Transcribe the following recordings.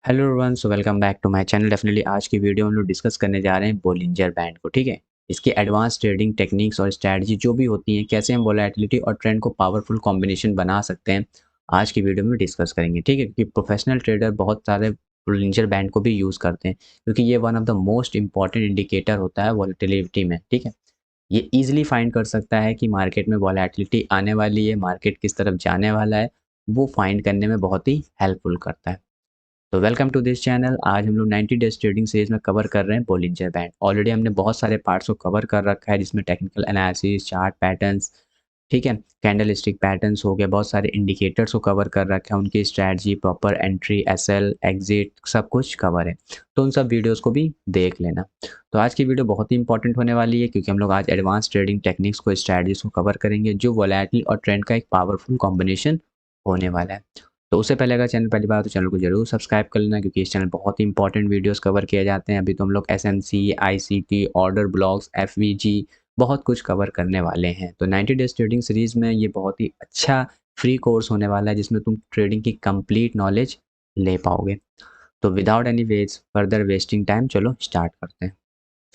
Hello everyone, so welcome back to my channel. Definitely आज की video हम लोग डिस्कस करने जा रहे हैं बोलिंजर बैंड को। ठीक है, इसकी एडवांस ट्रेडिंग टेक्निक्स और स्ट्रैटेजी जो भी होती हैं, कैसे हम वोलेटिलिटी और ट्रेंड को पावरफुल कॉम्बिनेशन बना सकते हैं, आज की वीडियो में डिस्कस करेंगे। ठीक है, क्योंकि प्रोफेशनल ट्रेडर बहुत सारे बोलिंजर बैंड को भी यूज़ करते हैं, क्योंकि ये one of the most important indicator होता है वोलेटिलिटी में। ठीक है, ये ईजिली फाइंड कर सकता है कि मार्केट में वोलेटिलिटी आने वाली है, मार्केट किस तरफ जाने वाला है, वो फाइंड करने में बहुत ही हेल्पफुल करता है। तो वेलकम टू दिस चैनल। आज हम लोग 90 डेज ट्रेडिंग सीरीज में कवर कर रहे हैं बोलिंजर बैंड। ऑलरेडी हमने बहुत सारे पार्ट्स को कवर कर रखा है, जिसमें टेक्निकल एनालिसिस, चार्ट पैटर्न्स, ठीक है, कैंडल स्टिक पैटर्न्स हो गए, बहुत सारे इंडिकेटर्स को कवर कर रखा है, उनकी strategy, proper entry, SL, exit, सब कुछ कवर है। तो उन सब वीडियोस को भी देख लेना। तो आज की वीडियो बहुत ही इंपॉर्टेंट होने वाली है, क्योंकि हम लोग आज एडवांस ट्रेडिंग टेक्निक्स को, स्ट्रैटेजीज को कवर करेंगे, जो वोलेटिलिटी और ट्रेंड का एक पावरफुल कॉम्बिनेशन होने वाला है। तो उससे पहले अगर चैनल पहली बार तो चैनल को जरूर सब्सक्राइब कर लेना, क्योंकि इस चैनल बहुत ही इंपॉर्टेंट वीडियोस कवर किए जाते हैं। अभी तो हम लोग SMC, ICT, order blocks, FVG, बहुत कुछ कवर करने वाले हैं। तो 90 डेज ट्रेडिंग सीरीज़ में ये बहुत ही अच्छा फ्री कोर्स होने वाला है, जिसमें तुम ट्रेडिंग की कंप्लीट नॉलेज ले पाओगे। तो without any ways further wasting time, चलो स्टार्ट करते हैं।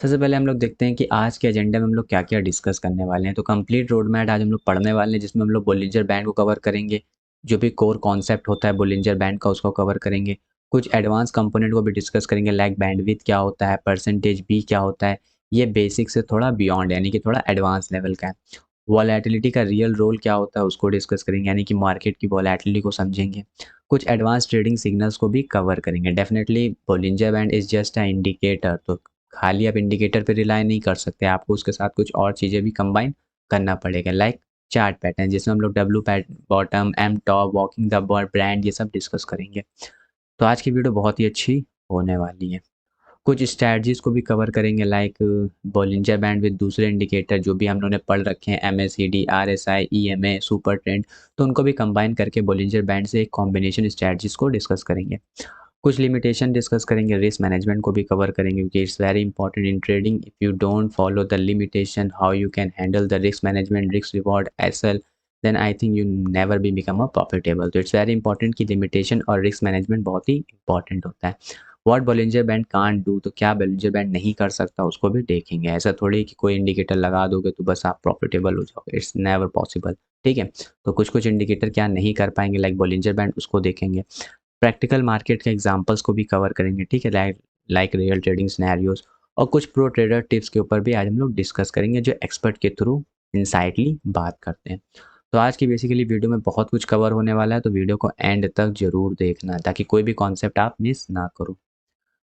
सबसे पहले हम लोग देखते हैं कि आज के एजेंडा में हम लोग क्या क्या डिस्कस करने वाले हैं। तो कंप्लीट रोड मैप आज हम लोग पढ़ने वाले हैं, जिसमें हम लोग बोलिंजर बैंड को कवर करेंगे, जो भी कोर कॉन्सेप्ट होता है बोलिंजर बैंड का उसको कवर करेंगे। कुछ एडवांस कंपोनेंट को भी डिस्कस करेंगे, लाइक बैंडविड्थ क्या होता है, परसेंटेज बी क्या होता है। ये बेसिक से थोड़ा बियॉन्ड, यानी कि थोड़ा एडवांस लेवल का है। वॉलेटिलिटी का रियल रोल क्या होता है उसको डिस्कस करेंगे, यानी कि मार्केट की वॉलेटिलिटी को समझेंगे। कुछ एडवांस ट्रेडिंग सिग्नल्स को भी कवर करेंगे। Definitely Bollinger band is just a indicator, तो खाली आप इंडिकेटर पे रिलाई नहीं कर सकते, आपको उसके साथ कुछ और चीज़ें भी कंबाइन करना पड़ेगा, लाइक चार्ट पैटर्न, जिसमें हम लोग W bottom, M top, walking the brand, ये सब डिस्कस करेंगे। तो आज की वीडियो बहुत ही अच्छी होने वाली है। कुछ स्ट्रैटेजीज को भी कवर करेंगे, लाइक बॉलिंजर बैंड विद दूसरे इंडिकेटर जो भी हम लोगों ने पढ़ रखे हैं, MACD, RSI, EMA, super trend, तो उनको भी कंबाइन करके बॉलिंजर बैंड से एक कॉम्बिनेशन स्ट्रैटेजीज को डिस्कस करेंगे। कुछ लिमिटेशन डिस्कस करेंगे, रिस्क मैनेजमेंट को भी कवर करेंगे, क्योंकि it's very important in trading. If you don't follow the limitation, how you can handle the risk management, risk reward, SL, then I think you never be become a profitable. तो it's very important कि limitation और risk management बहुत ही important होता है। What Bollinger band can't do, तो क्या Bollinger band नहीं कर सकता उसको भी देखेंगे। ऐसा थोड़ी कि कोई इंडिकेटर लगा दोगे तो बस आप प्रॉफिटेबल हो जाओगे, इट्स नेवर पॉसिबल। ठीक है, तो कुछ कुछ इंडिकेटर क्या नहीं कर पाएंगे, लाइक बॉलिंजर बैंड, उसको देखेंगे। प्रैक्टिकल मार्केट के एग्जांपल्स को भी कवर करेंगे, ठीक है, लाइक रियल ट्रेडिंग सिनेरियोज। और कुछ प्रो ट्रेडर टिप्स के ऊपर भी आज हम लोग डिस्कस करेंगे, जो एक्सपर्ट के थ्रू इंसाइटली बात करते हैं। तो आज की बेसिकली वीडियो में बहुत कुछ कवर होने वाला है, तो वीडियो को एंड तक जरूर देखना, ताकि कोई भी कॉन्सेप्ट आप मिस ना करो।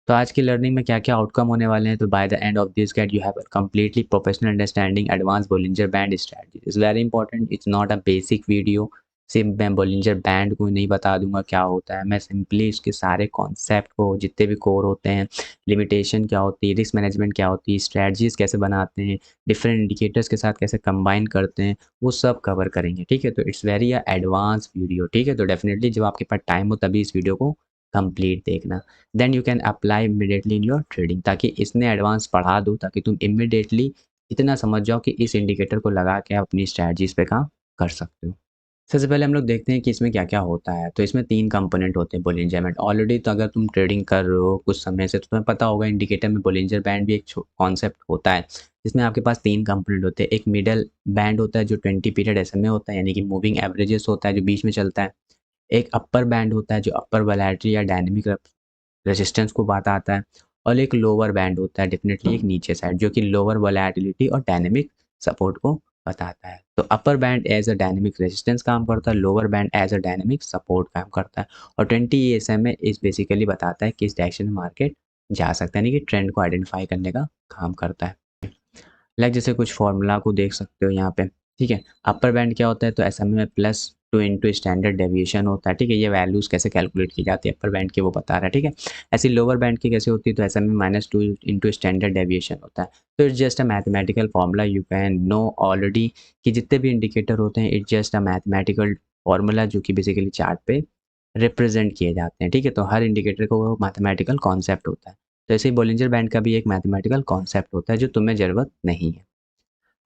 तो आज की लर्निंग में क्या क्या आउटकम होने वाले हैं, तो by the end of this guide you have completely professional understanding advance Bollinger band strategy. Is very important, it's not a basic video. सिर्फ मैं बोलिंजर बैंड को नहीं बता दूंगा क्या होता है, मैं सिंपली उसके सारे कॉन्सेप्ट को, जितने भी कोर होते हैं, लिमिटेशन क्या होती है, रिस्क मैनेजमेंट क्या होती है, स्ट्रैटेजीज कैसे बनाते हैं, डिफरेंट इंडिकेटर्स के साथ कैसे कंबाइन करते हैं, वो सब कवर करेंगे। ठीक है, तो इट्स वेरी एडवांस वीडियो। ठीक है, तो डेफिनेटली जब आपके पास टाइम हो तभी इस वीडियो को कंप्लीट देखना, then you can apply immediately in your trading, ताकि इसने एडवांस पढ़ा दो, ताकि तुम इमीडिएटली इतना समझ जाओ कि इस इंडिकेटर को लगा के आप अपनी स्ट्रैटेजीज पे काम कर सकते हो। सबसे पहले हम लोग देखते हैं कि इसमें क्या क्या होता है। तो इसमें तीन कंपोनेंट होते हैं बोलिंजर बैंड। ऑलरेडी तो अगर तुम ट्रेडिंग कर रहे हो कुछ समय से तो तुम्हें पता होगा, इंडिकेटर में बोलिंजर बैंड भी एक कॉन्सेप्ट होता है, जिसमें आपके पास तीन कंपोनेंट होते हैं। एक मिडल बैंड होता है जो 20 पीरियड एसएमए होता है, यानी कि मूविंग एवरेजेस होता है, जो बीच में चलता है। एक अपर बैंड होता है जो अपर वैलेटरी या डायनेमिक रेजिस्टेंस को बताता है। और एक लोअर बैंड होता है, डेफिनेटली एक नीचे साइड, जो कि लोअर वोलेटिलिटी और डायनेमिक सपोर्ट को बताता है। तो upper band as a dynamic resistance काम करता है, lower band as a dynamic support काम करता है। और 20 ESMA इस बेसिकली बताता है किस डायरेक्शन में मार्केट जा सकता है, यानी कि ट्रेंड को आइडेंटिफाई करने का काम करता है। लाइक जैसे कुछ फार्मूला को देख सकते हो यहाँ पे, ठीक है। अपर बैंड क्या होता है, तो एसएमए में +2 इंटू स्टैंडर्ड डेविएशन होता है, ठीक है। ये वैल्यूज कैसे कैलकुलेट की जाती है अपर बैंड की वो बता रहा है, ठीक है। ऐसी लोअर बैंड की कैसे होती है, तो एसएमए -2 इंटू स्टैंडर्ड डेविएशन होता है। तो it's just a mathematical formula, you can know already कि जितने भी इंडिकेटर होते हैं it's just a mathematical formula, जो कि बेसिकली चार्ट पे रिप्रेजेंट किए जाते हैं, ठीक है। तो हर इंडिकेटर को वो मैथमेटिकल कॉन्सेप्ट होता है। तो ऐसे ही बॉलिंजर बैंड का भी एक मैथमेटिकल कॉन्सेप्ट होता है, जो तुम्हें ज़रूरत नहीं है।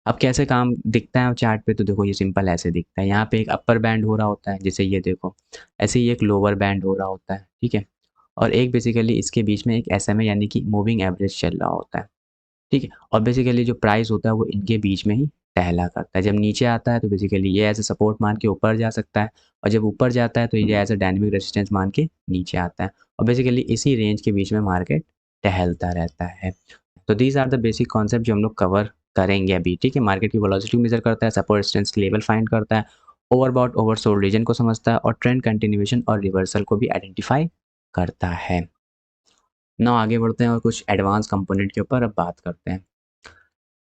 अब कैसे काम दिखता है चार्ट पे, तो देखो ये सिंपल ऐसे दिखता है। यहाँ पे एक अपर बैंड हो रहा होता है, जैसे ये देखो, ऐसे ही एक लोअर बैंड हो रहा होता है, ठीक है। और एक बेसिकली इसके बीच में एक SMA यानी कि मूविंग एवरेज चल रहा होता है, ठीक है। और बेसिकली जो प्राइस होता है वो इनके बीच में ही टहला करता है। जब नीचे आता है तो बेसिकली ये एज ए सपोर्ट मान के ऊपर जा सकता है, और जब ऊपर जाता है तो ये एज ए डायनेमिक रेजिस्टेंस मान के नीचे आता है, और बेसिकली इसी रेंज के बीच में मार्केट टहलता रहता है। तो these are the basic concept जो हम लोग कवर करेंगे अभी, ठीक है। मार्केट की वेलोसिटी मेजर करता है, सपोर्ट रेजिस्टेंस लेवल फाइंड करता है, ओवरबॉट ओवरसोल्ड रीजन को समझता है, और ट्रेंड कंटिन्यूएशन और रिवर्सल को भी आइडेंटिफाई करता है। ना आगे बढ़ते हैं और कुछ एडवांस कंपोनेंट के ऊपर अब बात करते हैं।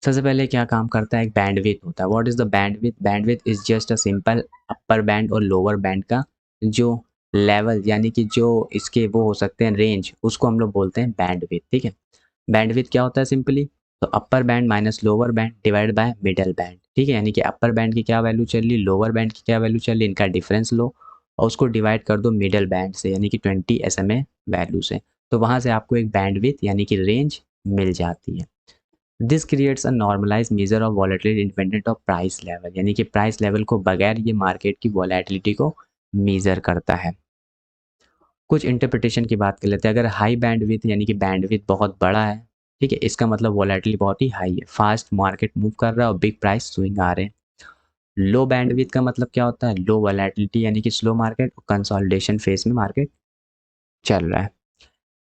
सबसे पहले क्या काम करता है, एक बैंडविड्थ होता है। What is the bandwidth? Bandwidth is just a simple upper band और लोअर बैंड का जो लेवल यानी कि जो इसके वो हो सकते हैं रेंज, उसको हम लोग बोलते हैं बैंडविड्थ, ठीक है। बैंडविड्थ क्या होता है सिंपली? तो upper band minus lower band divide by middle band, ठीक है। यानी कि अपर बैंड की क्या वैल्यू चल रही, लोअर बैंड की क्या वैल्यू चल रही, इनका डिफरेंस लो और उसको डिवाइड कर दो मिडल बैंड से यानी कि 20 SMA वैल्यू से। तो वहाँ से आपको एक बैंडविड्थ यानी कि रेंज मिल जाती है। This creates a normalise measure of volatility independent of price level, यानी कि प्राइस लेवल को बगैर ये मार्केट की वॉलेटिलिटी को मेजर करता है। कुछ इंटरप्रिटेशन की बात कर लेते हैं। अगर हाई बैंडविड्थ यानी कि बैंडविड्थ बहुत बड़ा है, ठीक है, इसका मतलब वॉलेटिलिटी बहुत ही हाई है, फास्ट मार्केट मूव कर रहा है और बिग प्राइस स्विंग आ रहे हैं। लो बैंडविड्थ का मतलब क्या होता है? लो वॉलेटिलिटी यानी कि स्लो मार्केट, कंसोलिडेशन फेज में मार्केट चल रहा है।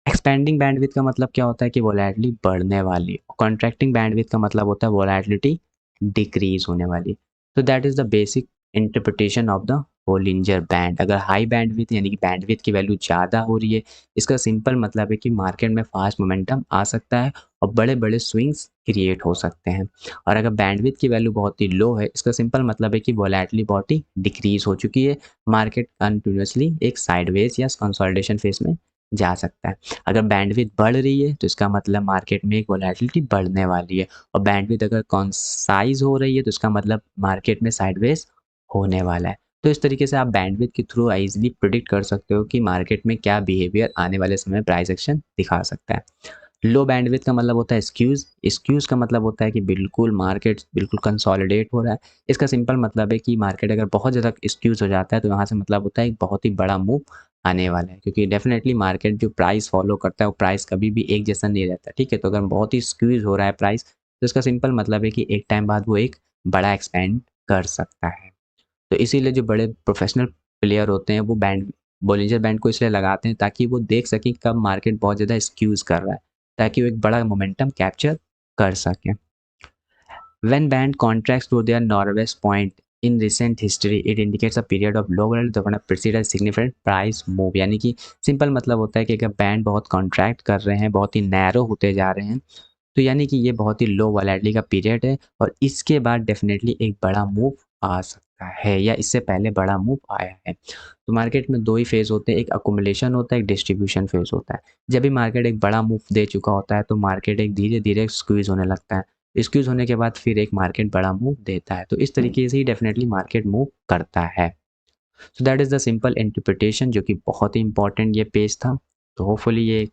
एक्सपेंडिंग बैंडविड्थ का मतलब क्या होता है कि वोलेटिलिटी बढ़ने वाली, कॉन्ट्रैक्टिंग बैंडविड्थ का मतलब होता है वोलेटिलिटी डिक्रीज होने वाली। तो that is the basic interpretation of the Bollinger band. अगर हाई बैंडविड्थ यानी कि बैंडविड्थ की वैल्यू ज़्यादा हो रही है, इसका सिंपल मतलब है कि मार्केट में फास्ट मोमेंटम आ सकता है और बड़े बड़े स्विंग्स क्रिएट हो सकते हैं। और अगर बैंडविड्थ की वैल्यू बहुत ही लो है, इसका सिंपल मतलब है कि वोलेटिलिटी बहुत ही डिक्रीज हो चुकी है, मार्केट कंटिन्यूसली एक साइडवेज या कंसोलिडेशन फेज में जा सकता है। अगर बैंडविड्थ बढ़ रही है तो इसका मतलब मार्केट में एक वोलेटिलिटी बढ़ने वाली है, और बैंडविड्थ अगर कॉन्साइज हो रही है तो इसका मतलब मार्केट में साइडवेज होने वाला है। तो इस तरीके से आप बैंडविड्थ के थ्रू इजीली प्रिडिक्ट कर सकते हो कि मार्केट में क्या बिहेवियर आने वाले समय प्राइस एक्शन दिखा सकता है। लो बैंडविड्थ का मतलब होता है स्क्यूज। स्क्यूज का मतलब होता है कि बिल्कुल मार्केट बिल्कुल कंसोलिडेट हो रहा है। इसका सिंपल मतलब है कि मार्केट अगर बहुत ज़्यादा स्क्यूज हो जाता है तो यहाँ से मतलब होता है एक बहुत ही बड़ा मूव आने वाला है, क्योंकि डेफिनेटली मार्केट जो प्राइस फॉलो करता है वो प्राइस कभी भी एक जैसा नहीं रहता, ठीक है। तो अगर बहुत ही स्क्यूज हो रहा है प्राइस तो इसका सिंपल मतलब है कि एक टाइम बाद वो एक बड़ा एक्सपेंड कर सकता है। तो इसीलिए जो बड़े प्रोफेशनल प्लेयर होते हैं वो बैंड बोलिंजर बैंड को इसलिए लगाते हैं ताकि वो देख सकें कब मार्केट बहुत ज़्यादा स्क्यूज कर रहा है, ताकि वो एक बड़ा मोमेंटम कैप्चर कर सकें। When band contracts to their northwest point in recent history, it indicates a period of low volatility that precede a significant price move। यानी कि सिंपल मतलब होता है कि अगर बैंड बहुत कॉन्ट्रैक्ट कर रहे हैं, बहुत ही नैरो होते जा रहे हैं, तो यानी कि ये बहुत ही लो वॉलेटिलिटी का पीरियड है और इसके बाद डेफिनेटली एक बड़ा मूव आ सकता है या इससे पहले बड़ा मूव आया है। तो मार्केट में दो ही फेज़ होते हैं, एक अकुमुलेशन होता है, एक डिस्ट्रीब्यूशन फेज़ होता है। जब भी मार्केट एक बड़ा मूव दे चुका होता है तो मार्केट एक धीरे धीरे स्क्वीज़ होने लगता है। स्क्वीज़ होने के बाद फिर एक मार्केट बड़ा मूव देता है, तो इस तरीके से ही डेफिनेटली मार्केट मूव करता है। So that is the simple interpretation जो कि बहुत ही इंपॉर्टेंट ये पेज था। तो होपफुली ये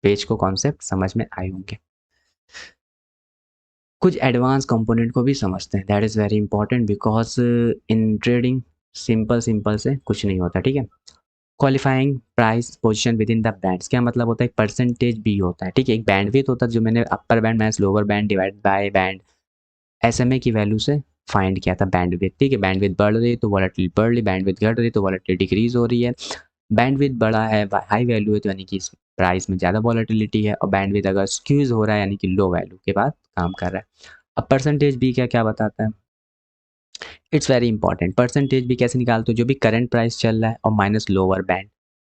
पेज को कॉन्सेप्ट समझ में आए होंगे। कुछ एडवांस कंपोनेंट को भी समझते हैं, that is very important because in trading simple simple से कुछ नहीं होता, ठीक है। Qualifying price position with in the bands, क्या मतलब होता है, एक परसेंटेज बी होता है, ठीक है। एक बैंडविड्थ होता है जो मैंने upper band minus lower band divide by band SMA की वैल्यू से फाइंड किया था बैंडविड्थ, ठीक है। बैंडविड्थ बढ़ रही है तो वॉलेटिलिटी बढ़ रही, बैंडविड्थ घट रही तो वॉलेटिलिटी डिक्रीज हो रही है। बैंडविड्थ बड़ा है, हाई वैल्यू है तो यानी कि इस प्राइस में ज़्यादा वॉलेटिलिटी है, और बैंडविड्थ अगर स्क्यूज हो रहा है यानी कि लो वैल्यू के बाद काम कर रहा है। अब परसेंटेज बी क्या क्या बताता है, it's very important. Percentage B कैसे निकालते हो, जो भी करंट प्राइस चल रहा है और minus lower band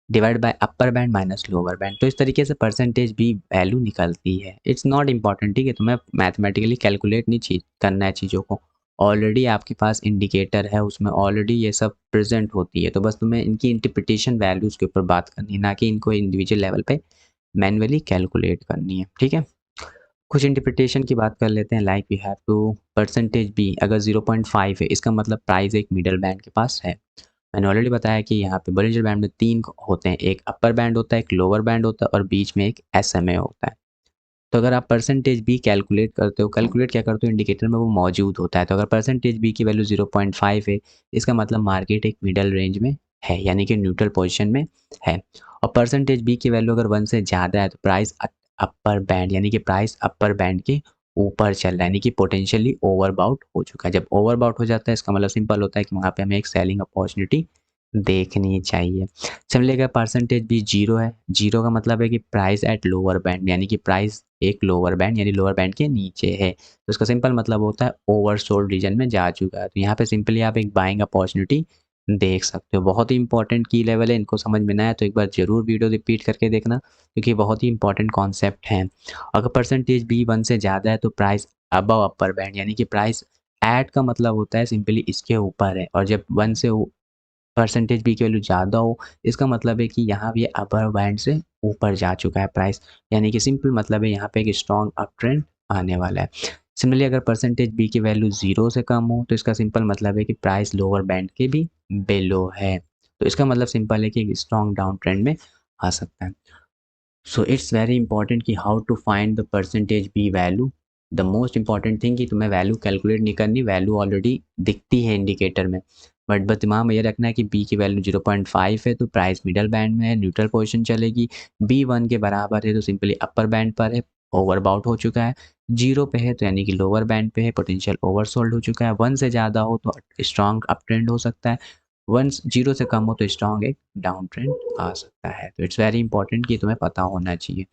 divide by upper band minus lower band, तो इस तरीके से परसेंटेज भी वैल्यू निकलती है। इट्स नॉट इंपॉर्टेंट, ठीक है, तुम्हें मैथमेटिकली कैलकुलेट नहीं करना है चीज़ों को, ऑलरेडी आपके पास इंडिकेटर है, उसमें ऑलरेडी ये सब प्रेजेंट होती है, तो बस तुम्हें इनकी इंटरप्रिटेशन वैल्यूज़ के ऊपर बात करनी है, ना कि इनको इंडिविजुअल लेवल पे मैनुअली कैलकुलेट करनी है, ठीक है। कुछ इंटरप्रिटेशन की बात कर लेते हैं, like we have to percentage B अगर 0.5 है, इसका मतलब प्राइस एक मिडल बैंड के पास है। मैंने ऑलरेडी बताया कि यहाँ पे बोलिंजर बैंड में 3 होते हैं, एक अपर बैंड होता है, एक लोअर बैंड होता है और बीच में एक SMA होता है। तो अगर आप परसेंटेज बी कैलकुलेट करते हो, कैलकुलेट क्या करते हो, इंडिकेटर में वो मौजूद होता है। तो अगर परसेंटेज बी की वैल्यू 0.5 है, इसका मतलब मार्केट एक मिडल रेंज में है, यानी कि न्यूट्रल पोजीशन में है। और परसेंटेज बी की वैल्यू अगर 1 से ज़्यादा है तो प्राइस अपर बैंड यानी कि प्राइस अपर बैंड के ऊपर चल रहा है, यानी कि पोटेंशियली ओवरबाउट हो चुका है। जब ओवरबाउट हो जाता है इसका मतलब सिंपल होता है कि वहाँ पे हमें एक सेलिंग अपॉर्चुनिटी देखनी चाहिए। सिमिलरली अगर परसेंटेज भी 0 है, 0 का मतलब है कि प्राइस एट लोअर बैंड यानी कि प्राइस एक लोअर बैंड यानी लोअर बैंड के नीचे है। तो इसका सिंपल मतलब होता है ओवरसोल्ड रीजन में जा चुका है। तो यहाँ पे सिंपली आप एक बाइंग अपॉर्चुनिटी देख सकते हो। बहुत ही इंपॉर्टेंट की लेवल है, इनको समझ में ना आए तो एक बार ज़रूर वीडियो रिपीट करके देखना क्योंकि बहुत ही इंपॉर्टेंट कॉन्सेप्ट हैं। अगर परसेंटेज बी 1 से ज़्यादा है तो प्राइस अबव अपर बैंड यानी कि प्राइस एट का मतलब होता है सिंपली इसके ऊपर है, और जब 1 से परसेंटेज बी की वैल्यू ज़्यादा हो इसका मतलब है कि यहाँ भी अपर बैंड से ऊपर जा चुका है प्राइस, यानी कि सिंपल मतलब है यहाँ पे एक स्ट्रॉन्ग अप ट्रेंड आने वाला है। सिमिलरली अगर परसेंटेज बी की वैल्यू 0 से कम हो तो इसका सिंपल मतलब है कि प्राइस लोअर बैंड के भी बिलो है। तो इसका मतलब सिंपल है कि एक स्ट्रॉन्ग डाउन ट्रेंड में आ सकता है। सो इट्स वेरी इंपॉर्टेंट कि how to find the percentage B value. The most important thing कि तुम्हें वैल्यू कैलकुलेट नहीं करनी, वैल्यू ऑलरेडी दिखती है इंडिकेटर में, बट बस दिमाग में ये रखना है कि बी की वैल्यू 0.5 है तो प्राइस मिडल बैंड में है, न्यूट्रल पोजीशन चलेगी। बी 1 के बराबर है तो सिंपली अपर बैंड पर है, ओवरबाउट हो चुका है। 0 पे है तो यानी कि लोअर बैंड पे है, पोटेंशियल ओवरसोल्ड हो चुका है। 1 से ज़्यादा हो तो स्ट्रॉन्ग अप ट्रेंड हो सकता है, 0 से कम हो तो स्ट्रॉन्ग एक डाउन ट्रेंड आ सकता है। तो इट्स वेरी इंपॉर्टेंट कि तुम्हें पता होना चाहिए।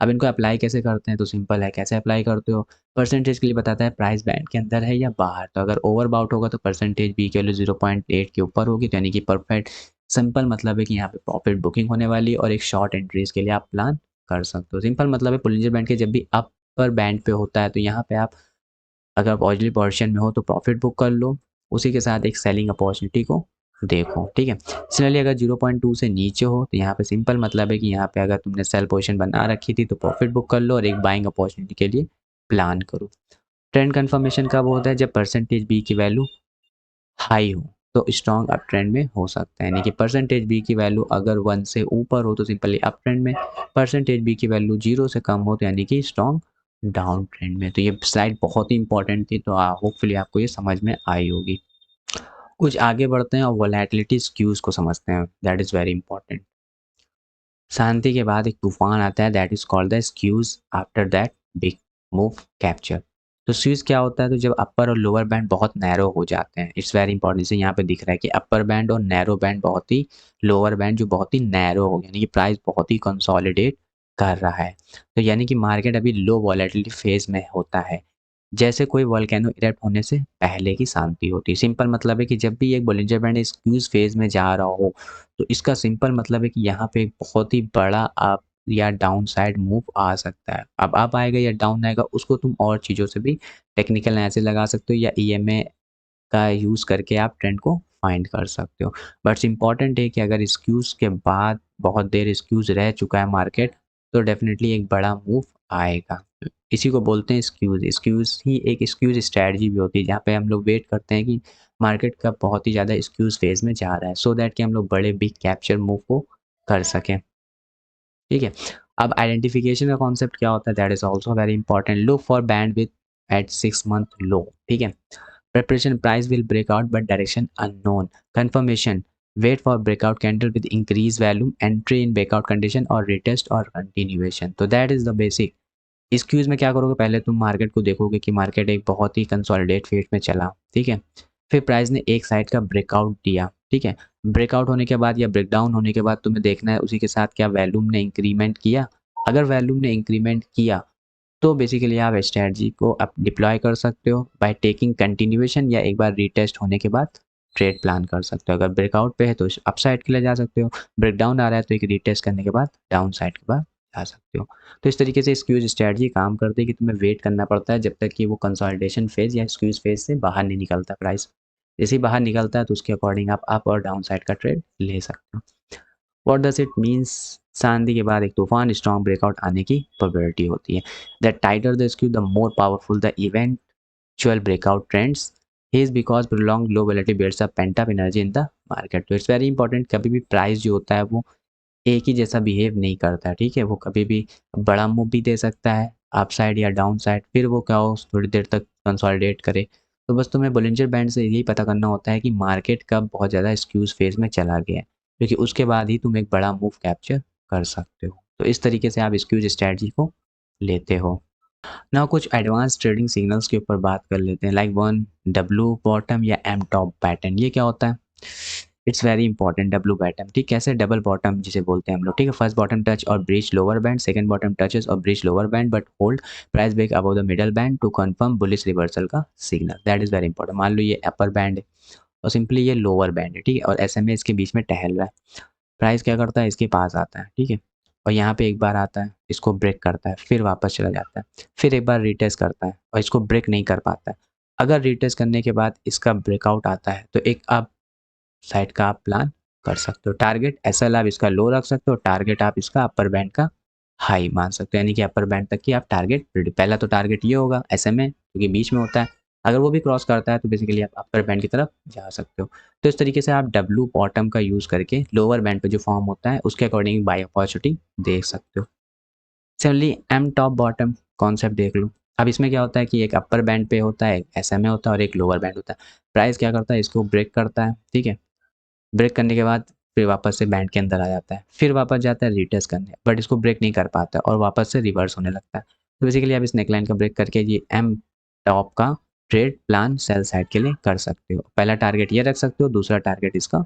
अब इनको अप्लाई कैसे करते हैं तो सिंपल है, कैसे अप्लाई करते हो, परसेंटेज के लिए बताता है प्राइस बैंड के अंदर है या बाहर। तो अगर ओवरबाउट होगा तो परसेंटेज बी के वैल्यू 0.8 के ऊपर होगी तो यानी कि परफेक्ट। सिंपल मतलब है कि यहाँ पे प्रॉफिट बुकिंग होने वाली है और एक शॉर्ट एंट्रीज के लिए आप प्लान कर सकते हो। सिंपल मतलब है पुलिंजर बैंड के जब भी अपर बैंड पे होता है तो यहाँ पे आप अगर पॉजिटिव पोर्शन में हो तो प्रॉफिट बुक कर लो, उसी के साथ एक सेलिंग अपॉर्चुनिटी को देखो, ठीक है। सिमिलरली अगर 0.2 से नीचे हो तो यहाँ पे सिंपल मतलब है कि यहाँ पे अगर तुमने सेल पोजीशन बना रखी थी तो प्रॉफिट बुक कर लो और एक बाइंग अपॉर्चुनिटी के लिए प्लान करो। ट्रेंड कंफर्मेशन कब होता है, जब परसेंटेज बी की वैल्यू हाई हो तो स्ट्रॉन्ग अप ट्रेंड में हो सकता है, यानी कि परसेंटेज बी की वैल्यू अगर 1 से ऊपर हो तो सिंपली अप ट्रेंड में, परसेंटेज बी की वैल्यू 0 से कम हो तो यानी कि स्ट्रॉन्ग डाउन ट्रेंड में। तो ये स्लाइड बहुत ही इंपॉर्टेंट थी, तो होपफुली आपको ये समझ में आई होगी। कुछ आगे बढ़ते हैं और वोलेटिलिटी स्क्यूज को समझते हैं, दैट इज़ वेरी इंपॉर्टेंट। शांति के बाद एक तूफान आता है, that is called the squeeze after that big move capture. तो स्क्यूज क्या होता है, तो जब अपर और लोअर बैंड बहुत नैरो हो जाते हैं, इट्स वेरी इंपॉर्टेंट। जैसे यहाँ पे दिख रहा है कि अपर बैंड और नैरो बैंड बहुत ही, लोअर बैंड जो बहुत ही नैरो हो गया, यानी कि प्राइस बहुत ही कंसोलिडेट कर रहा है। तो यानी कि मार्केट अभी लो वॉलेटिलिटी फेज में होता है, जैसे कोई वोल्केनो इरप्ट होने से पहले की शांति होती है। सिंपल मतलब है कि जब भी एक बोलिंजर बैंड स्क्यूज फेज में जा रहा हो तो इसका सिंपल मतलब है कि यहाँ पे एक बहुत ही बड़ा अप या डाउन साइड मूव आ सकता है। अब अप आएगा या डाउन आएगा उसको तुम और चीज़ों से भी टेक्निकल एनालिसिस लगा सकते हो या ईएमए का यूज़ करके आप ट्रेंड को फाइंड कर सकते हो। बट इम्पॉर्टेंट है कि अगर स्क्यूज के बाद बहुत देर स्क्यूज रह चुका है मार्केट तो डेफिनेटली एक बड़ा मूव आएगा। इसी को बोलते हैं स्क्यूज। स्क्यूज ही एक स्क्यूज स्ट्रैटेजी भी होती है जहाँ पे हम लोग वेट करते हैं कि मार्केट का बहुत ही ज़्यादा स्क्यूज फेज में जा रहा है सो दैट कि हम लोग बड़े बिग कैप्चर मूव को कर सकें, ठीक है। अब आइडेंटिफिकेशन का कॉन्सेप्ट क्या होता है, that is also very important. Look for band width at 6 month low, ठीक है। Preparation price will break out but direction unknown. Confirmation wait for breakout candle with increase volume, entry in breakout condition और retest और continuation. तो that is the basic. Squeeze में क्या करोगे, पहले तुम मार्केट को देखोगे कि मार्केट एक बहुत ही कंसोलिडेट फेज में चला, ठीक है। फिर प्राइस ने एक साइड का ब्रेकआउट दिया, ठीक है। ब्रेकआउट होने के बाद या ब्रेकडाउन होने के बाद तुम्हें देखना है उसी के साथ क्या वैल्यूम ने इंक्रीमेंट किया। अगर वैल्यूम ने इंक्रीमेंट किया तो बेसिकली आप स्ट्रैटेजी को आप डिप्लॉय कर सकते हो बाय टेकिंग कंटिन्यूएशन या एक बार रीटेस्ट होने के बाद ट्रेड प्लान कर सकते हो। अगर ब्रेकआउट पे है तो अप साइड के लिए जा सकते हो, ब्रेकडाउन आ रहा है तो एक रीटेस्ट करने के बाद डाउन साइड के बाद जा सकते हो। तो इस तरीके से स्क्यूज स्ट्रैटेजी काम करती है कि तुम्हें वेट करना पड़ता है जब तक कि वो कंसोलिडेशन फेज या स्क्यूज फेज से बाहर नहीं निकलता प्राइस। जैसे ही बाहर निकलता है तो उसके अकॉर्डिंग आप अप और डाउन साइड का ट्रेड ले सकते हो। व्हाट डज इट मीन्स, शांति के बाद एक तूफान स्ट्रॉन्ग ब्रेकआउट आने की प्रोबेबिलिटी होती है। The tighter the squeeze the more powerful the eventual breakout trends is because prolonged low volatility builds up pent up energy in the market। तो it's very important, कभी भी प्राइस जो होता है वो एक ही जैसा बिहेव नहीं करता है, ठीक है। वो कभी भी बड़ा मूव भी दे सकता है अप साइड या डाउन साइड, फिर वो क्या हो थोड़ी देर तक कंसोलिडेट करे। तो बस तुम्हें बोलिंजर बैंड से यही पता करना होता है कि मार्केट कब बहुत ज़्यादा स्क्यूज फेज में चला गया है, क्योंकि उसके बाद ही तुम एक बड़ा मूव कैप्चर कर सकते हो। तो इस तरीके से आप स्क्यूज स्ट्रैटेजी को लेते हो। ना कुछ एडवांस ट्रेडिंग सिग्नल्स के ऊपर बात कर लेते हैं, लाइक वन डब्ल्यू बॉटम या एम टॉप पैटर्न। ये क्या होता है? It's very important. W bottom, ठीक, कैसे? डबल बॉटम जिसे बोलते हैं हम लोग, ठीक है। फर्स्ट बॉटम टच और breach lower band, second bottom touches और breach lower band but hold price break above the middle band to confirm bullish reversal का signal. That is very important. मान लो ये अपर बैंड है और simply ये lower band है, ठीक है, और एसएमए इसके बीच में टहल रहा है। प्राइस क्या करता है? इसके पास आता है, ठीक है, और यहाँ पे एक बार आता है, इसको ब्रेक करता है, फिर वापस चला जाता है, फिर एक बार रीटेस्ट करता है और इसको ब्रेक नहीं कर पाता है। अगर रीटेस्ट करने के बाद इसका ब्रेकआउट आता है तो एक आप साइड का आप प्लान कर सकते हो। टारगेट एसएल आप इसका लो रख सकते हो, टारगेट आप इसका अपर बैंड का हाई मान सकते हो, यानी कि अपर बैंड तक की आप टारगेट, पहला तो टारगेट ये होगा एसएमए क्योंकि बीच में होता है, अगर वो भी क्रॉस करता है तो बेसिकली आप अपर बैंड की तरफ जा सकते हो। तो इस तरीके से आप डब्ल्यू बॉटम का यूज़ करके लोअर बैंड पे जो फॉर्म होता है उसके अकॉर्डिंग बाय अपॉर्चुनिटी देख सकते हो। Similarly M top bottom concept देख लो। अब इसमें क्या होता है कि एक अपर बैंड पे होता है, एक एसएमए होता है और एक लोअर बैंड होता है। प्राइस क्या करता है? इसको ब्रेक करता है, ठीक है, ब्रेक करने के बाद फिर वापस से बैंड के अंदर आ जाता है, फिर वापस जाता है रीटेस्ट करने, बट इसको ब्रेक नहीं कर पाता और वापस से रिवर्स होने लगता है। तो बेसिकली आप इस नेकलाइन का ब्रेक करके ये एम टॉप का ट्रेड प्लान सेल साइड के लिए कर सकते हो। पहला टारगेट ये रख सकते हो, दूसरा टारगेट इसका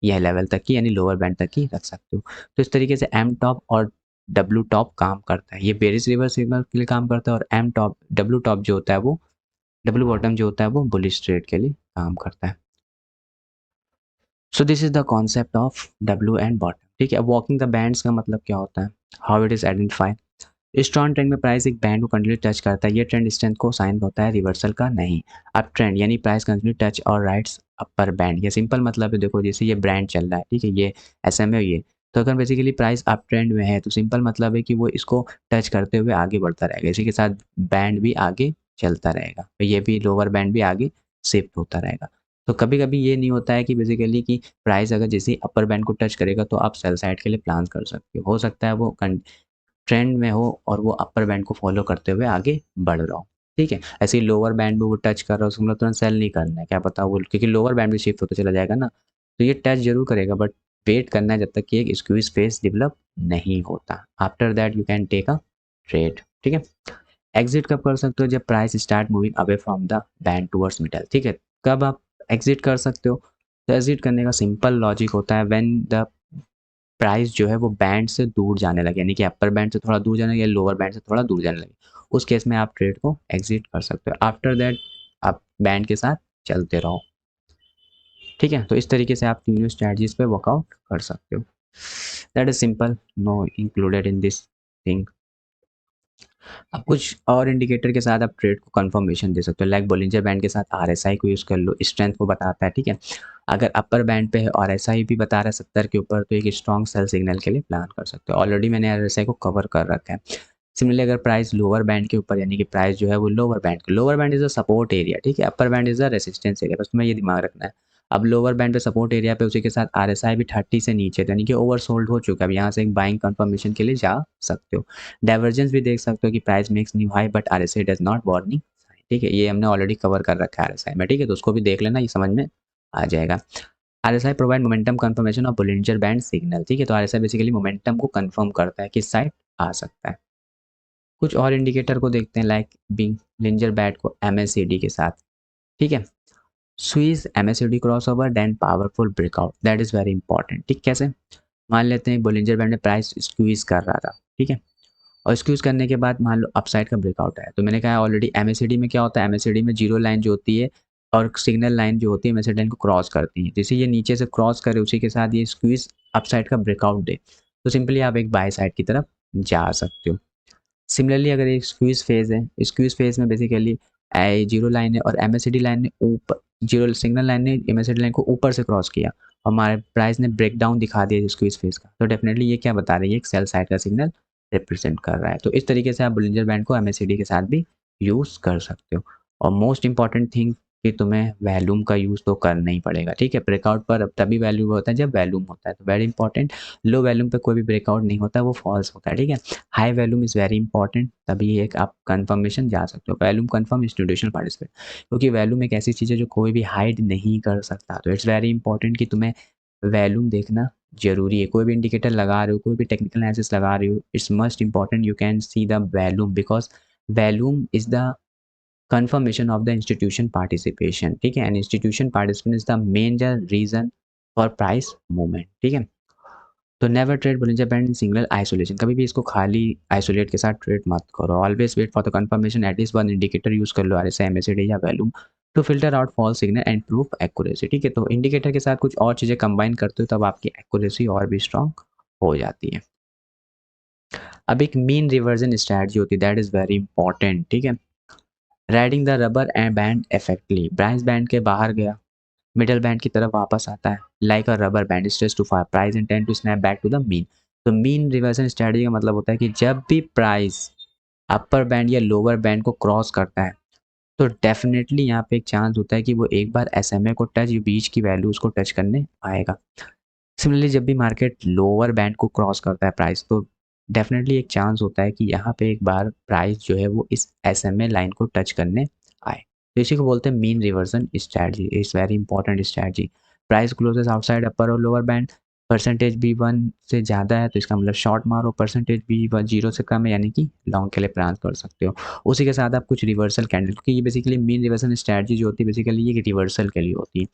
यह लेवल तक की यानी लोअर बैंड तक की रख सकते हो। तो इस तरीके से एम टॉप और डब्ल्यू टॉप काम करता है। ये बेरिश रिवर्स सिग्नल के लिए काम करता है और एम टॉप डब्ल्यू टॉप जो होता है वो, डब्ल्यू बॉटम जो होता है वो बुलिश ट्रेड के लिए काम करता है। So this is the concept of W and bottom, ठीक है। वॉकिंग द बैंड्स का मतलब क्या होता है? How it is identified? Strong trend में प्राइस एक बैंड को कंटिन्यू टच करता है, ये ट्रेंड स्ट्रेंथ को साइन होता है, रिवर्सल का नहीं। अब ट्रेंड यानी प्राइस कंटिन्यू टच और राइट्स अपर बैंड, ये सिंपल मतलब है, देखो जैसे ये ब्रांड चल रहा है, ठीक है, ये एसएमए ये, तो अगर बेसिकली प्राइस अप ट्रेंड में है तो सिंपल मतलब है कि वो इसको टच करते हुए आगे बढ़ता रहेगा, इसी के साथ बैंड भी आगे चलता रहेगा, तो ये भी लोअर बैंड भी आगे शिफ्ट होता रहेगा। तो कभी कभी ये नहीं होता है कि बेसिकली कि प्राइस अगर जैसे अपर बैंड को टच करेगा तो आप सेल साइड के लिए प्लान कर सकते हो सकता है वो ट्रेंड में हो और वो अपर बैंड को फॉलो करते हुए आगे बढ़ रहा हो, ठीक है। ऐसे ही लोअर बैंड में वो टच कर रहा हो, उसको मतलब तुरंत सेल नहीं करना है, क्या पता वो, क्योंकि लोअर बैंड भी शिफ्ट होता चला जाएगा ना, तो ये टच जरूर करेगा बट वेट करना है जब तक कि एक स्क्वीज फेस डेवलप नहीं होता। After that you can take a trade, ठीक है। एग्जिट कब कर सकते हो? जब price start moving away from the band towards middle, ठीक है। कब आप एग्जिट कर सकते हो? तो एग्जिट करने का सिंपल लॉजिक होता है व्हेन द प्राइस जो है वो बैंड से दूर जाने लगे, यानी कि अपर बैंड से थोड़ा दूर जाने लगे या लोअर बैंड से थोड़ा दूर जाने लगे, उस केस में आप ट्रेड को एग्जिट कर सकते हो। आफ्टर दैट आप बैंड के साथ चलते रहो, ठीक है। तो इस तरीके से आप तीनों स्ट्रैटेजीज पे वर्कआउट कर सकते हो। That is simple, no included in this thing. अब कुछ और इंडिकेटर के साथ आप ट्रेड को कंफर्मेशन दे सकते हो, लाइक बोलिंजर बैंड के साथ आरएसआई को यूज़ कर लो, स्ट्रेंथ को बताता है, ठीक है। अगर अपर बैंड पे है और आरएसआई भी बता रहा है 70 के ऊपर तो एक स्ट्रॉन्ग सेल सिग्नल के लिए प्लान कर सकते हो। ऑलरेडी मैंने आरएसआई को कवर कर रखा है। सिमिलरली अगर प्राइस लोअर बैंड के ऊपर, यानी कि प्राइस जो है वो lower band is a support area, ठीक है, upper band is a resistance area, बस तुम्हें ये दिमाग रखना है। अब लोअर बैंड पे सपोर्ट एरिया पे उसी के साथ आरएसआई भी 30 से नीचे, यानी कि ओवरसोल्ड हो चुका है, अब यहाँ से एक बाइंग कंफर्मेशन के लिए जा सकते हो। डाइवर्जेंस भी देख सकते हो कि price makes new high but RSI does not warning, ठीक है, ये हमने ऑलरेडी कवर कर रखा है आरएसआई में, ठीक है, तो उसको भी देख लेना, ये समझ में आ जाएगा। RSI provide momentum confirmation of Bollinger band signal, ठीक है, तो आरएसआई बेसिकली मोमेंटम को कंफर्म करता है किस साइड आ सकता है। कुछ और इंडिकेटर को देखते हैं, लाइक बोलिंजर बैंड को एमएससीडी के साथ, ठीक है, स्वीज MSCD crossover then powerful breakout, that is very important, ठीक, कैसे? मान लेते हैं बोलिंजर बैंड में प्राइस स्क्वीज कर रहा था, ठीक है, और स्क्यूज करने के बाद मान लो अपसाइड का ब्रेकआउट है, तो मैंने कहा ऑलरेडी एमएससीडी में क्या होता है, एमएससीडी में जीरो लाइन जो होती है और सिग्नल लाइन जो होती है एमएससीडी लाइन को क्रॉस करती है, जैसे ये नीचे से क्रॉस करे उसी के साथ ये स्क्वीज अपसाइड का ब्रेकआउट दे तो सिंपली आप एक बाय साइड की तरफ जा सकते हो। सिमिलरली अगर एक स्क्वीज फेज है, स्क्वीज फेज में बेसिकली जीरो लाइन है और एमएससीडी लाइन ने ऊपर, जीरो सिग्नल लाइन ने एमएससीडी लाइन को ऊपर से क्रॉस किया और हमारे प्राइस ने ब्रेक डाउन दिखा दिया स्क्वीज फेज का, तो डेफिनेटली ये क्या बता रही है, एक सेल साइड का सिग्नल रिप्रेजेंट कर रहा है। तो इस तरीके से आप बोलिंजर बैंड को एमएससीडी के साथ भी यूज़ कर सकते हो। और मोस्ट इंपॉर्टेंट थिंग कि तुम्हें वैल्यूम का यूज़ तो करना ही पड़ेगा, ठीक है। ब्रेकआउट पर अब तभी वैल्यू होता है जब वैल्यूम होता है, तो वेरी इंपॉर्टेंट, लो वैल्यूम पे कोई भी ब्रेकआउट नहीं होता है, वो फॉल्स होता है, ठीक है। High volume is very important, तभी एक आप कंफर्मेशन जा सकते हो। वैल्यूम कंफर्म इंस्टीट्यूशनल पार्टिसिपेट, क्योंकि वैल्यूम एक ऐसी चीज़ है जो कोई भी हाइड नहीं कर सकता, तो इट्स वेरी इंपॉर्टेंट कि तुम्हें वैल्यूम देखना ज़रूरी है। कोई भी इंडिकेटर लगा रहे हो, कोई भी टेक्निकल एनालिसिस लगा रहे हो, it's must important you can see the volume, because volume is the confirmation of the institution participation, ठीक है, and institution participation is the major reason for price movement, ठीक है। तो never trade Bollinger band in single isolation, कभी भी इसको खाली isolate के साथ ट्रेड मत करो। Always wait for the confirmation, at least one indicator use कर लो, RSI, MACD या volume, to filter out false signal and prove accuracy, ठीक है। तो इंडिकेटर के साथ कुछ और चीज़ें कंबाइन करते हो तब आपकी एक्यूरेसी और भी स्ट्रांग हो जाती है। अब एक मीन रिवर्जन स्ट्रैटेजी होती है, दैट इज़ वेरी इंपॉर्टेंट, ठीक है। Riding the rubber and band इफेक्टली, branch band के बाहर गया, मिडल बैंड की तरफ वापस आता है, like a rubber band stretch too far price intent to snap back to the mean. तो मीन रिवर्सन स्ट्रेटजी का मतलब होता है कि जब भी प्राइस अपर बैंड या लोअर बैंड को क्रॉस करता है तो डेफिनेटली यहाँ पे एक चांस होता है कि वो एक बार SMA को टच, बीच की वैल्यू उसको टच करने आएगा। सिमिलरली जब भी मार्केट लोअर बैंड को क्रॉस करता है प्राइस, तो डेफिनेटली एक चांस होता है कि यहाँ पे एक बार प्राइस जो है वो इस SMA लाइन को टच करने आए। तो इसी को बोलते हैं mean reversion strategy, it's very important strategy. Price closes outside upper और लोअर बैंड, परसेंटेज भी 1 से ज़्यादा है तो इसका मतलब शॉर्ट मारो, परसेंटेज भी 0 से कम है यानी कि लॉन्ग के लिए प्लान कर सकते हो। उसी के साथ आप कुछ रिवर्सल कैंडल, क्योंकि ये बेसिकली मीन रिवर्सल स्ट्रैटेजी जो होती है बेसिकली ये रिवर्सल के लिए होती है।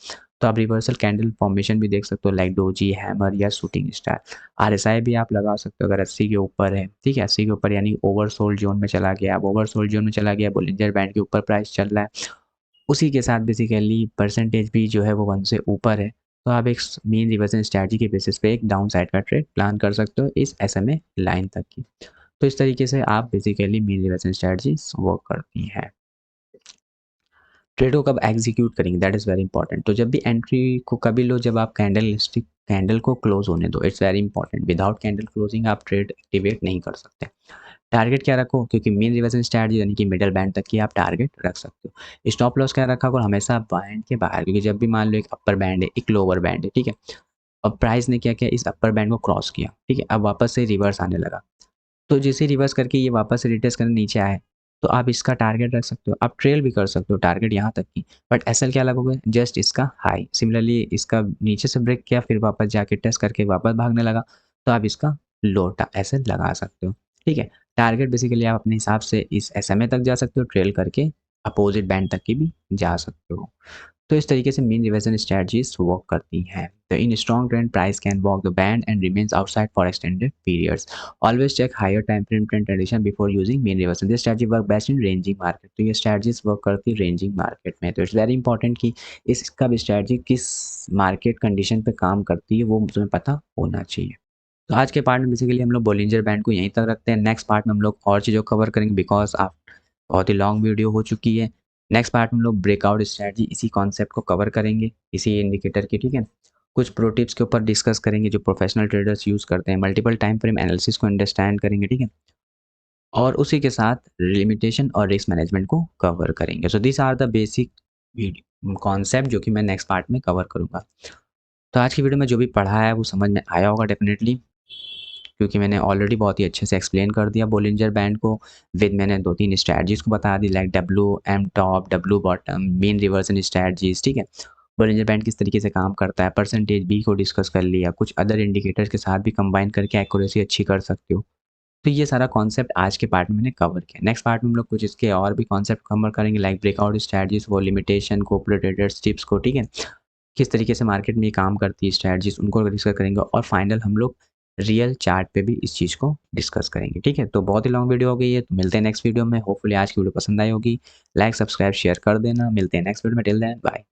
तो आप रिवर्सल कैंडल फॉर्मेशन भी देख सकते हो, लाइक डोजी, हैमर या शूटिंग स्टार। RSI भी आप लगा सकते हो अगर 80 के ऊपर है, ठीक है, 80 के ऊपर यानी ओवरसोल्ड जोन में चला गया। अब ओवरसोल्ड जोन में चला गया, बोलिंजर बैंड के ऊपर प्राइस चल रहा है, उसी के साथ बेसिकली परसेंटेज भी जो है वो 1 से ऊपर है, तो आप एक मीन रिवर्सल स्ट्रैटेजी के बेसिस पे एक डाउन साइड का ट्रेड प्लान कर सकते हो इस SMA लाइन तक की। तो इस तरीके से आप basically mean reversal strategies work करती हैं। ट्रेड को कब एग्जीक्यूट करेंगे, दैट इज़ वेरी इंपॉर्टेंट। तो जब भी एंट्री को कभी लो जब आप कैंडल को क्लोज होने दो, it's very important. Without candle closing आप ट्रेड एक्टिवेट नहीं कर सकते। टारगेट क्या रखो, क्योंकि मीन रिवर्सल स्ट्रैटेजी यानी कि मिडल बैंड तक की आप टारगेट रख सकते हो। स्टॉप लॉस क्या रखा करो, हमेशा बैंड के बाहर, क्योंकि जब भी मान लो एक अपर बैंड है एक लोअर बैंड है, ठीक है, अब प्राइस ने क्या किया, इस अपर बैंड को क्रॉस किया, ठीक है, अब वापस से रिवर्स आने लगा, तो जैसे रिवर्स करके ये वापस से रिटेस्ट करने नीचे आए, तो आप इसका टारगेट रख सकते हो, आप ट्रेल भी कर सकते हो टारगेट यहाँ तक की, बट SL क्या लगोगे, जस्ट इसका हाई। सिमिलरली इसका नीचे से ब्रेक किया फिर वापस जाके टेस्ट करके वापस भागने लगा, तो आप इसका लो SL लगा सकते हो, ठीक है। टारगेट बेसिकली आप अपने हिसाब से इस SMA तक जा सकते हो, ट्रेल करके अपोजिट बैंड तक की भी जा सकते हो। तो इस तरीके से मीन रिवर्जन स्ट्रैटेजीज वर्क करती हैं। तो in strong trend price can walk the band and remains outside for extended periods. Always check higher time frame trend condition before using mean reversion. This strategy work best in ranging market. तो ये strategies work करती है ranging market में। तो it's very important कि इसका भी strategy किस मार्केट कंडीशन पे काम करती है वो तुम्हें पता होना चाहिए। तो आज के पार्ट में बेसिकली हम लोग बोलिंजर बैंड को यहीं तक रखते हैं। नेक्स्ट पार्ट में हम लोग और चीज़ों को कवर करेंगे, बिकॉज आप बहुत ही लॉन्ग वीडियो हो चुकी है। नेक्स्ट पार्ट में हम लोग ब्रेकआउट स्ट्रैटेजी इसी कॉन्सेप्ट को कवर करेंगे, इसी इंडिकेटर की, ठीक है। कुछ प्रो टिप्स के ऊपर डिस्कस करेंगे जो प्रोफेशनल ट्रेडर्स यूज़ करते हैं। मल्टीपल टाइम फ्रेम एनालिसिस को अंडरस्टैंड करेंगे, ठीक है, और उसी के साथ लिमिटेशन और रिस्क मैनेजमेंट को कवर करेंगे। So this are the basic concept जो कि मैं नेक्स्ट पार्ट में कवर करूँगा। तो आज की वीडियो में जो भी पढ़ा है वो समझ में आया होगा डेफिनेटली, क्योंकि मैंने ऑलरेडी बहुत ही अच्छे से एक्सप्लेन कर दिया बोलिंजर बैंड को। मैंने 2-3 स्ट्रैटेजीज़ को बता दी, like WM top, W bottom, mean reversion strategies, ठीक है। बोलिंजर बैंड किस तरीके से काम करता है, परसेंटेज B को डिस्कस कर लिया, कुछ अदर इंडिकेटर्स के साथ भी कंबाइन करके एक्यूरेसी अच्छी कर सकते हो। तो ये सारा कॉन्सेप्ट आज के पार्ट में मैंने कवर किया। नेक्स्ट पार्ट में हम लोग कुछ इसके और भी कॉन्सेप्ट कवर करेंगे, लाइक ब्रेकआउट स्ट्रैटेजीज़, वो लिमिटेशन को, ट्रेडर्स टिप्स को, ठीक है, किस तरीके से मार्केट में ये काम करती है स्ट्रैटेजीज़, उनको डिस्कस करेंगे, और फाइनल हम लोग रियल चार्ट पे भी इस चीज़ को डिस्कस करेंगे, ठीक है। तो बहुत ही लॉन्ग वीडियो हो गई है, तो मिलते हैं नेक्स्ट वीडियो में। होपफुली आज की वीडियो पसंद आई होगी। लाइक, सब्सक्राइब, शेयर कर देना। मिलते हैं नेक्स्ट वीडियो में। Till then bye.